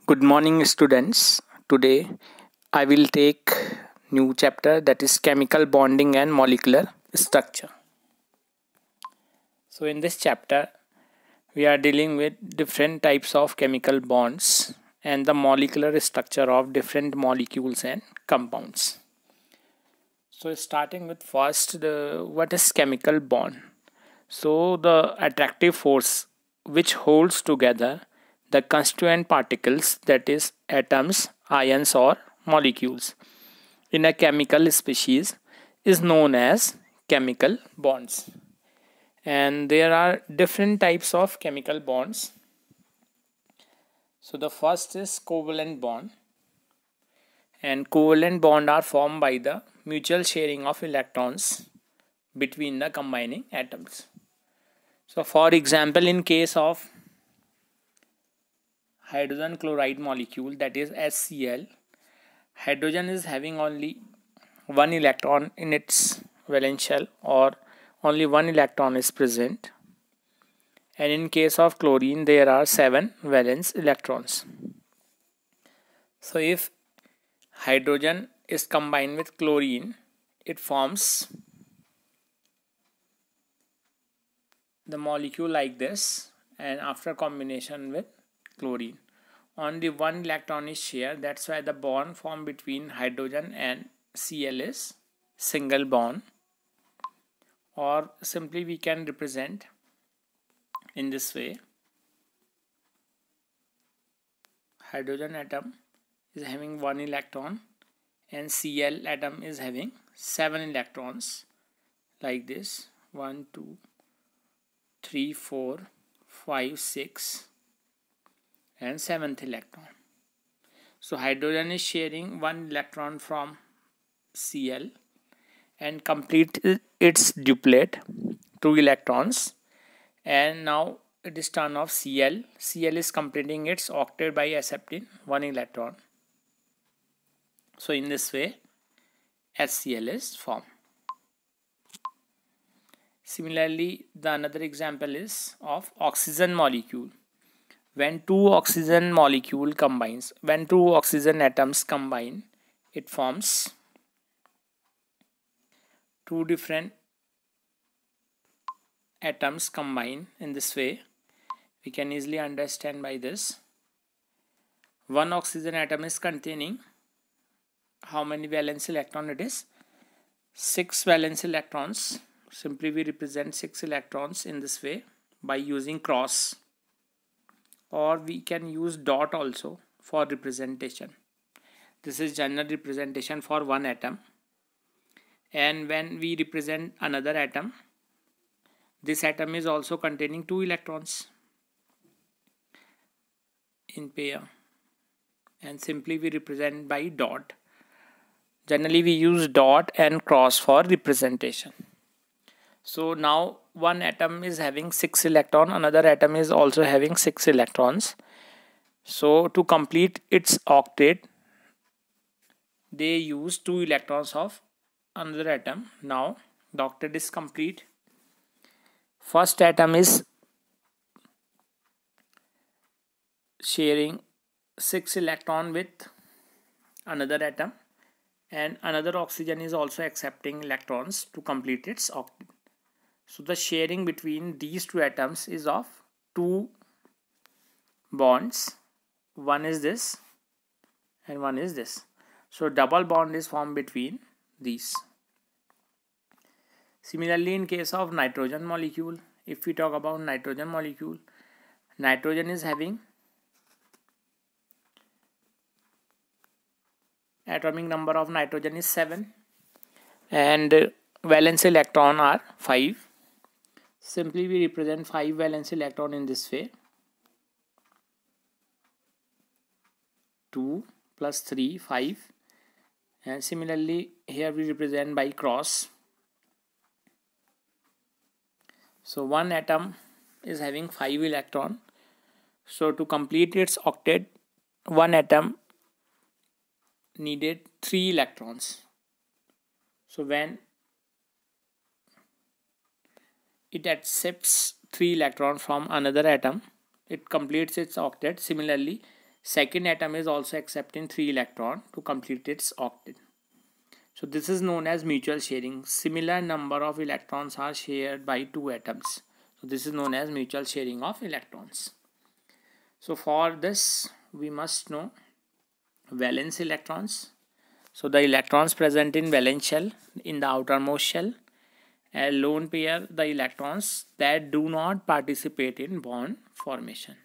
Good morning, students. Today I will take new chapter, that is chemical bonding and molecular structure. So in this chapter we are dealing with different types of chemical bonds and the molecular structure of different molecules and compounds. So starting with first, what is chemical bond? So the attractive force which holds together the constituent particles, that is atoms, ions or molecules in a chemical species, is known as chemical bonds. And there are different types of chemical bonds. So the first is covalent bond, and covalent bond are formed by the mutual sharing of electrons between the combining atoms. So for example, in case of hydrogen chloride molecule, that is HCl, hydrogen is having only one electron in its valence shell, or only one electron is present, and in case of chlorine there are 7 valence electrons. So if hydrogen is combined with chlorine, it forms the molecule like this, and after combination with chlorine only one electron is shared. That's why the bond formed between hydrogen and Cl is single bond, or simply we can represent in this way. Hydrogen atom is having one electron and Cl atom is having 7 electrons, like this: 1 2 3 4 5 6 and 7th electron. So hydrogen is sharing one electron from Cl and complete its duplet, 2 electrons, and now it is turn of Cl. Cl is completing its octet by accepting one electron. So in this way HCl is formed. Similarly, the another example is of oxygen molecule. When two oxygen atoms combine, it forms two different atoms combine. In this way we can easily understand by this. One oxygen atom is containing how many valence electron? It is 6 valence electrons. Simply we represent 6 electrons in this way by using cross, or we can use dot also for representation. This is general representation for one atom, and when we represent another atom, this atom is also containing 2 electrons in pair, and simply we represent by dot. Generally we use dot and cross for representation. So now one atom is having 6 electrons, another atom is also having 6 electrons. So to complete its octet, they use 2 electrons of another atom. Now the octet is complete. First atom is sharing 6 electron with another atom, and another oxygen is also accepting electrons to complete its octet. So the sharing between these two atoms is of 2 bonds. One is this and one is this. So double bond is formed between these. Similarly, in case of nitrogen molecule, if we talk about nitrogen molecule, nitrogen is having atomic number of nitrogen is 7 and valence electron are 5. Simply we represent 5 valence electron in this way: 2 plus 3 5, and similarly here we represent by cross. So one atom is having 5 electron, so to complete its octet one atom needed 3 electrons. So when it accepts 3 electrons from another atom, it completes its octet. Similarly, Second atom is also accepting 3 electrons to complete its octet. So this is known as mutual sharing. Similar number of electrons are shared by 2 atoms. So this is known as mutual sharing of electrons. So for this we must know valence electrons. So the electrons present in valence shell, in the outermost shell, and lone pair the electrons that do not participate in bond formation.